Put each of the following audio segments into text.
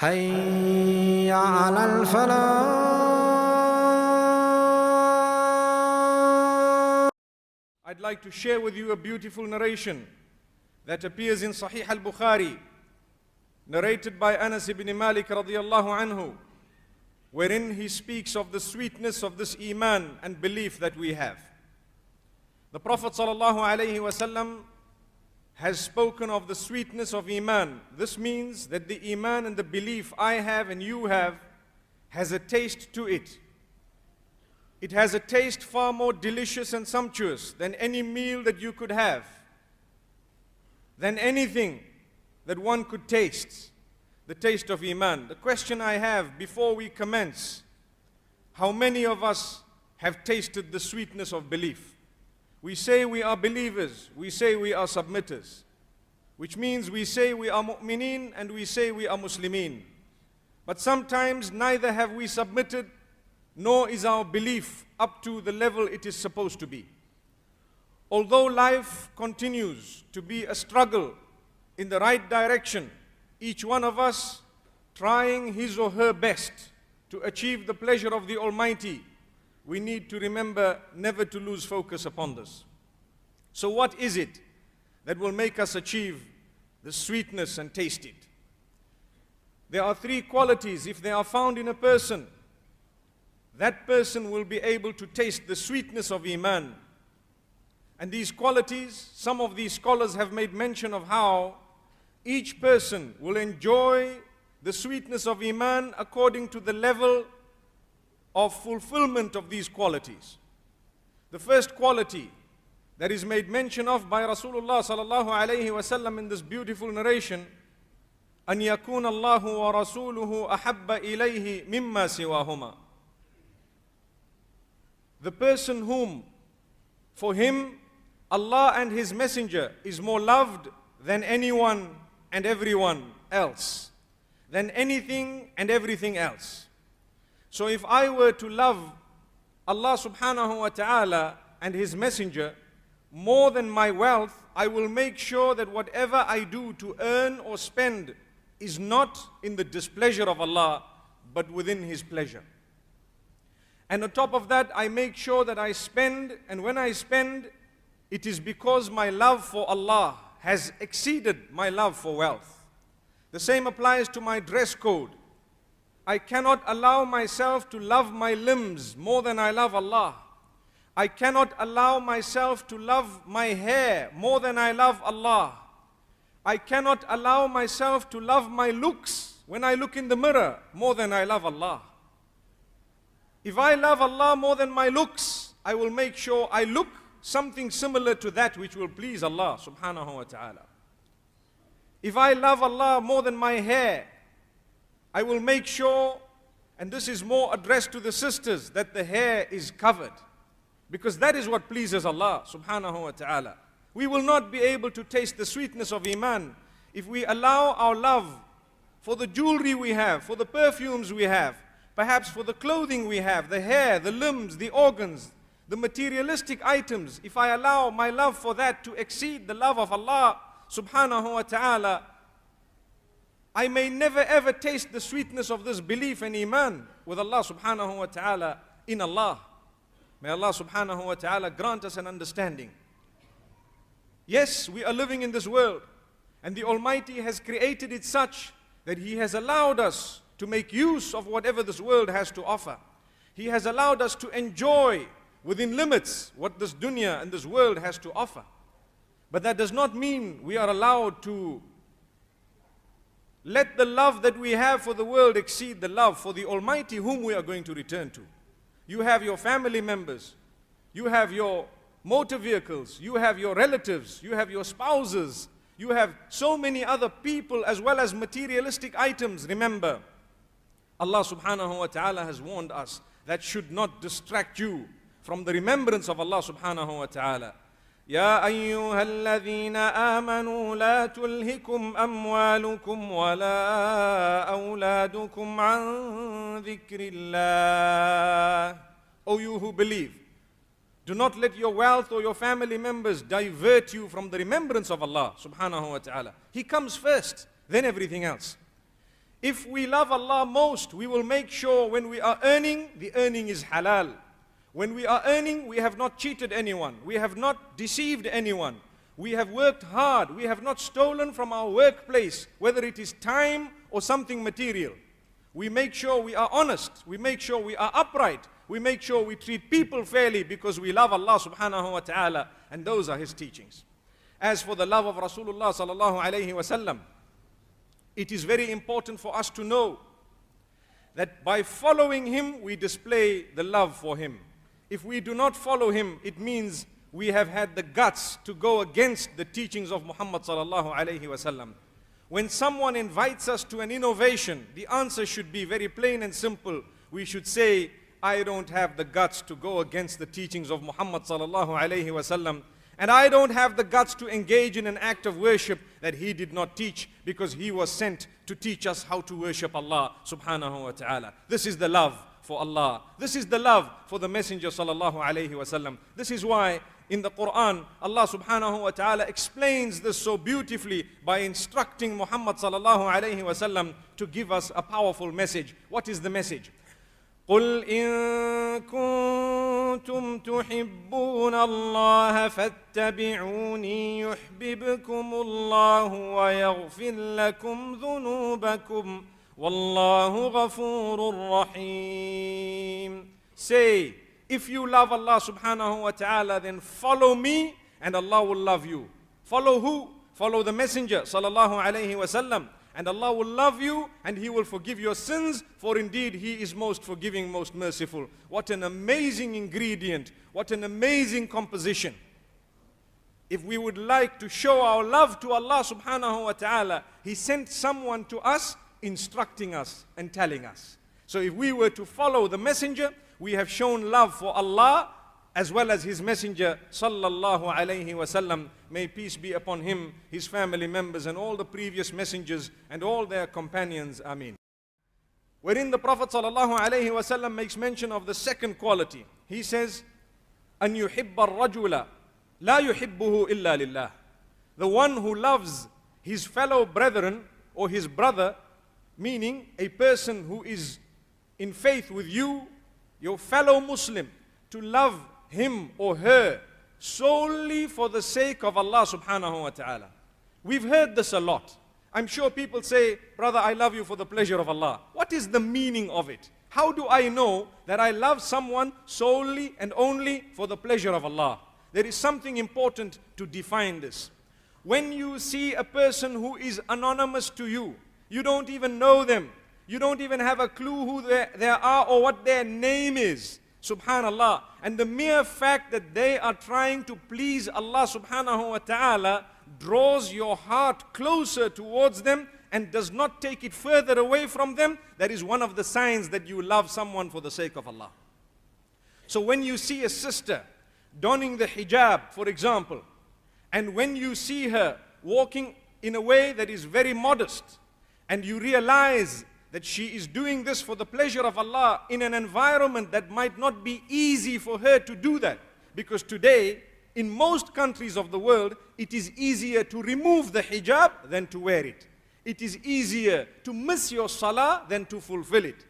حي على الفلاح. I'd like to share with you a beautiful narration that appears in Sahih al-Bukhari, narrated by Anas ibn Malik radiyallahu anhu, wherein he speaks of the sweetness of this iman and belief that we have. The Prophet sallallahu alaihi wasallam has spoken of the sweetness of iman. This means that the iman and the belief I have and you have has a taste to it. It has a taste far more delicious and sumptuous than any meal that you could have, than anything that one could taste, the taste of iman. The question I have before we commence, how many of us have tasted the sweetness of belief? We say we are believers, we say we are submitters, which means we say we are mu'mineen and we say we are muslimin. But sometimes neither have we submitted, nor is our belief up to the level it is supposed to be. Although life continues to be a struggle in the right direction, each one of us trying his or her best to achieve the pleasure of the Almighty, we need to remember never to lose focus upon this. So what is it that will make us achieve the sweetness and taste it? There are three qualities. If they are found in a person, that person will be able to taste the sweetness of iman. And these qualities, some of these scholars have made mention of how each person will enjoy the sweetness of iman according to the level of fulfillment of these qualities. The first quality that is made mention of by Rasulullah sallallahu alayhi wasallam in this beautiful narration, أن يكون الله ورسوله أحب إليه مما سواهما. The person whom, for him, Allah and His Messenger is more loved than anyone and everyone else, than anything and everything else. So if I were to love Allah subhanahu wa ta'ala and His Messenger more than my wealth, I will make sure that whatever I do to earn or spend is not in the displeasure of Allah, but within His pleasure. And on top of that, I make sure that I spend, and when I spend, it is because my love for Allah has exceeded my love for wealth. The same applies to my dress code. I cannot allow myself to love my limbs more than I love Allah. I cannot allow myself to love my hair more than I love Allah. I cannot allow myself to love my looks when I look in the mirror more than I love Allah. If I love Allah more than my looks, I will make sure I look something similar to that which will please Allah subhanahu wa ta'ala. If I love Allah more than my hair, I will make sure, and this is more addressed to the sisters, that the hair is covered, because that is what pleases Allah subhanahu wa ta'ala. We will not be able to taste the sweetness of iman if we allow our love for the jewelry we have, for the perfumes we have, perhaps for the clothing we have, the hair, the limbs, the organs, the materialistic items. If I allow my love for that to exceed the love of Allah subhanahu wa ta'ala, I may never ever taste the sweetness of this belief and iman with Allah subhanahu wa ta'ala in Allah. May Allah subhanahu wa ta'ala grant us an understanding. Yes, we are living in this world, and the Almighty has created it such that He has allowed us to make use of whatever this world has to offer. He has allowed us to enjoy within limits what this dunya and this world has to offer. But that does not mean we are allowed to let the love that we have for the world exceed the love for the Almighty whom we are going to return to. You have your family members, you have your motor vehicles, you have your relatives, you have your spouses, you have so many other people as well as materialistic items. Remember, Allah subhanahu wa ta'ala has warned us that should not distract you from the remembrance of Allah subhanahu wa ta'ala. يا أيها الذين آمنوا لا تلهكم أموالكم ولا أولادكم عن ذكر الله. O you who believe, do not let your wealth or your family members divert you from the remembrance of Allah subhanahu wa ta'ala. He comes first, then everything else. If we love Allah most, we will make sure when we are earning, the earning is halal. When we are earning, we have not cheated anyone. We have not deceived anyone. We have worked hard. We have not stolen from our workplace, whether it is time or something material. We make sure we are honest. We make sure we are upright. We make sure we treat people fairly because we love Allah subhanahu wa ta'ala, and those are His teachings. As for the love of Rasulullah sallallahu alayhi wa sallam, it is very important for us to know that by following him, we display the love for him. If we do not follow him, it means we have had the guts to go against the teachings of Muhammad sallallahu alayhi wa sallam. When someone invites us to an innovation, the answer should be very plain and simple. We should say, I don't have the guts to go against the teachings of Muhammad sallallahu alayhi wa sallam, and I don't have the guts to engage in an act of worship that he did not teach, because he was sent to teach us how to worship Allah subhanahu wa ta'ala. This is the love for Allah. This is the love for the Messenger sallallahu alayhi wa sallam. This is why in the Quran, Allah subhanahu wa ta'ala explains this so beautifully by instructing Muhammad sallallahu alayhi wa sallam to give us a powerful message. What is the message? قُلْ إِن كُنتُمْ تُحِبُّونَ اللَّهَ فَاتَّبِعُونِي يُحْبِبْكُمُ اللَّهُ وَيَغْفِرْ لَكُمْ ذُنُوبَكُمْ وَاللَّهُ غَفُورٌ رَحِيمٌ. Say, if you love Allah subhanahu wa ta'ala, then follow me and Allah will love you. Follow who? Follow the Messenger sallallahu alayhi wa sallam. And Allah will love you and He will forgive your sins, for indeed He is most forgiving, most merciful. What an amazing ingredient, what an amazing composition. If we would like to show our love to Allah subhanahu wa ta'ala, He sent someone to us instructing us and telling us. So if we were to follow the Messenger, we have shown love for Allah as well as His Messenger sallallahu alayhi wa sallam. May peace be upon him, his family members, and all the previous messengers and all their companions. Ameen. Wherein the Prophet sallallahu alayhi wa sallam makes mention of the second quality. He says, أَن يُحِبَّ الرَّجُلَ لَا يُحِبُّهُ إِلَّا لِلَّهِ. The one who loves his fellow brethren or his brother, meaning a person who is in faith with you, your fellow Muslim, to love him or her solely for the sake of Allah subhanahu wa ta'ala. We've heard this a lot. I'm sure people say, brother, I love you for the pleasure of Allah. What is the meaning of it? How do I know that I love someone solely and only for the pleasure of Allah? There is something important to define this. When you see a person who is anonymous to you, you don't even know them, you don't even have a clue who they are or what their name is, subhanallah, and the mere fact that they are trying to please Allah subhanahu wa ta'ala draws your heart closer towards them and does not take it further away from them, that is one of the signs that you love someone for the sake of Allah. So when you see a sister donning the hijab, for example, and when you see her walking in a way that is very modest, and you realize that she is doing this for the pleasure of Allah in an environment that might not be easy for her to do that. Because today, in most countries of the world, it is easier to remove the hijab than to wear it. It is easier to miss your salah than to fulfill it.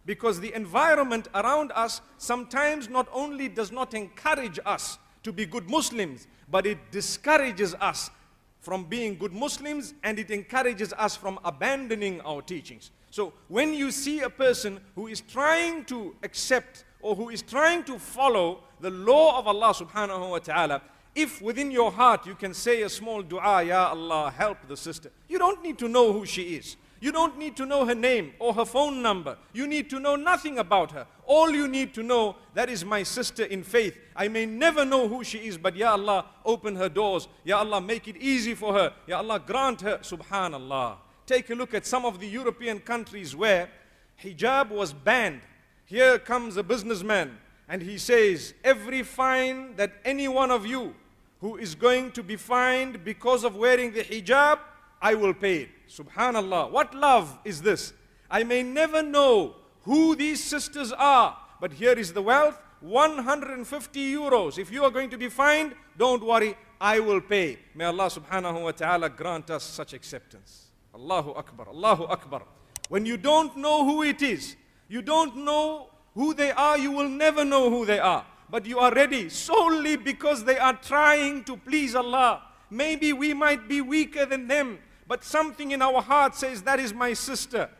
Because the environment around us sometimes not only does not encourage us to be good Muslims, but it discourages us from being good Muslims, and it encourages us from abandoning our teachings. So when you see a person who is trying to accept or who is trying to follow the law of Allah subhanahu wa ta'ala, if within your heart you can say a small dua, Ya Allah, help the sister. You don't need to know who she is. You don't need to know her name or her phone number. You need to know nothing about her. All you need to know, that is my sister in faith. I may never know who she is, but Ya Allah, open her doors. Ya Allah, make it easy for her. Ya Allah, grant her. Subhanallah. Take a look at some of the European countries where hijab was banned. Here comes a businessman and he says, every fine that any one of you who is going to be fined because of wearing the hijab, I will pay it. Subhanallah. What love is this? I may never know who these sisters are, but here is the wealth, 150 euros. If you are going to be fined, don't worry, I will pay. May Allah subhanahu wa ta'ala grant us such acceptance. Allahu Akbar, Allahu Akbar. When you don't know who it is, you don't know who they are, you will never know who they are. But you are ready solely because they are trying to please Allah. Maybe we might be weaker than them, but something in our heart says, that is my sister.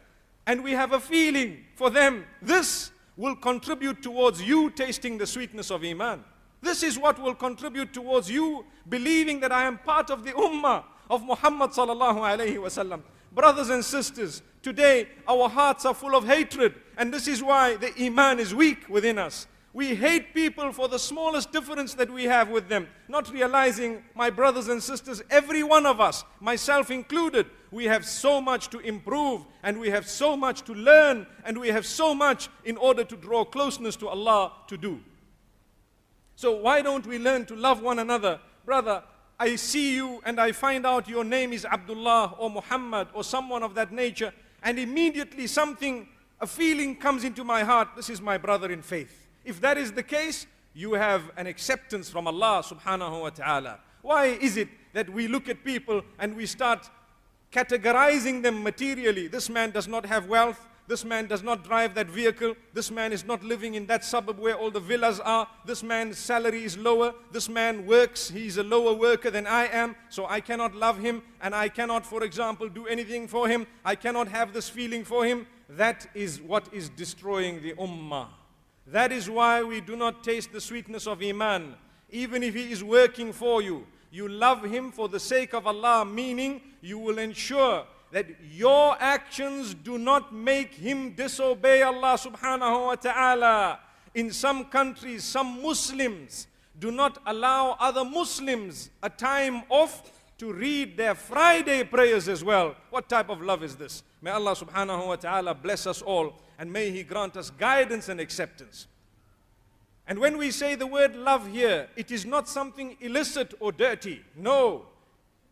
And we have a feeling for them. This will contribute towards you tasting the sweetness of Iman. This is what will contribute towards you believing that I am part of the ummah of Muhammad sallallahu alayhi wasallam. Brothers and sisters, today our hearts are full of hatred, and this is why the Iman is weak within us. We hate people for the smallest difference that we have with them, not realizing, my brothers and sisters, every one of us, myself included, we have so much to improve, and we have so much to learn, and we have so much in order to draw closeness to Allah to do. So why don't we learn to love one another? Brother, I see you and I find out your name is Abdullah or Muhammad or someone of that nature, and immediately a feeling comes into my heart, this is my brother in faith. If that is the case, you have an acceptance from Allah subhanahu wa ta'ala. Why is it that we look at people and we start categorizing them materially? This man does not have wealth. This man does not drive that vehicle. This man is not living in that suburb where all the villas are. This man's salary is lower. This man works. He's a lower worker than I am. So I cannot love him. And I cannot, for example, do anything for him. I cannot have this feeling for him. That is what is destroying the ummah. That is why we do not taste the sweetness of Iman. Even if he is working for you, you love him for the sake of Allah, meaning you will ensure that your actions do not make him disobey Allah subhanahu wa ta'ala. In some countries, some Muslims do not allow other Muslims a time off to read their Friday prayers as well. What type of love is this? May Allah subhanahu wa ta'ala bless us all, and may He grant us guidance and acceptance. And when we say the word love here, it is not something illicit or dirty. No.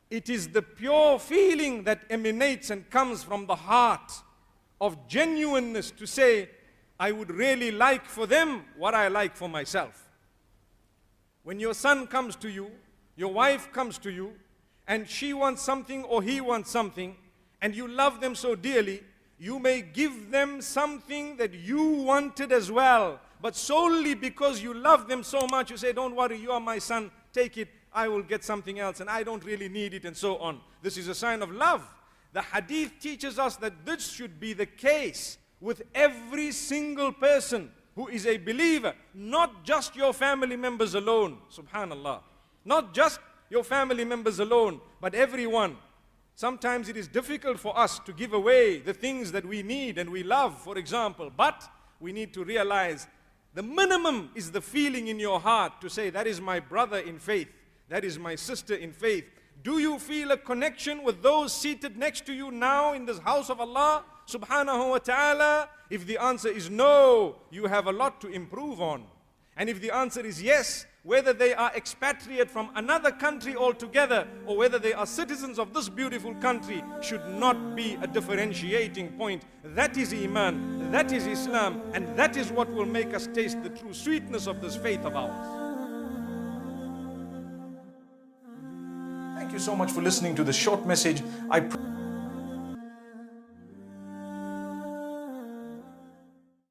It is the pure feeling that emanates and comes from the heart of genuineness to say, I would really like for them what I like for myself. When your son comes to you, your wife comes to you, and she wants something or he wants something, and you love them so dearly, you may give them something that you wanted as well. But solely because you love them so much, you say, don't worry, you are my son, take it. I will get something else and I don't really need it, and so on. This is a sign of love. The hadith teaches us that this should be the case with every single person who is a believer, not just your family members alone, subhanallah. Not just your family members alone, but everyone. Sometimes it is difficult for us to give away the things that we need and we love, for example, but we need to realize the minimum is the feeling in your heart to say, that is my brother in faith. That is my sister in faith. Do you feel a connection with those seated next to you now in this house of Allah subhanahu wa ta'ala? If the answer is no, you have a lot to improve on. And if the answer is yes, whether they are expatriate from another country altogether or whether they are citizens of this beautiful country should not be a differentiating point. That is Iman, that is Islam, and that is what will make us taste the true sweetness of this faith of ours. Thank you so much for listening to this short message. I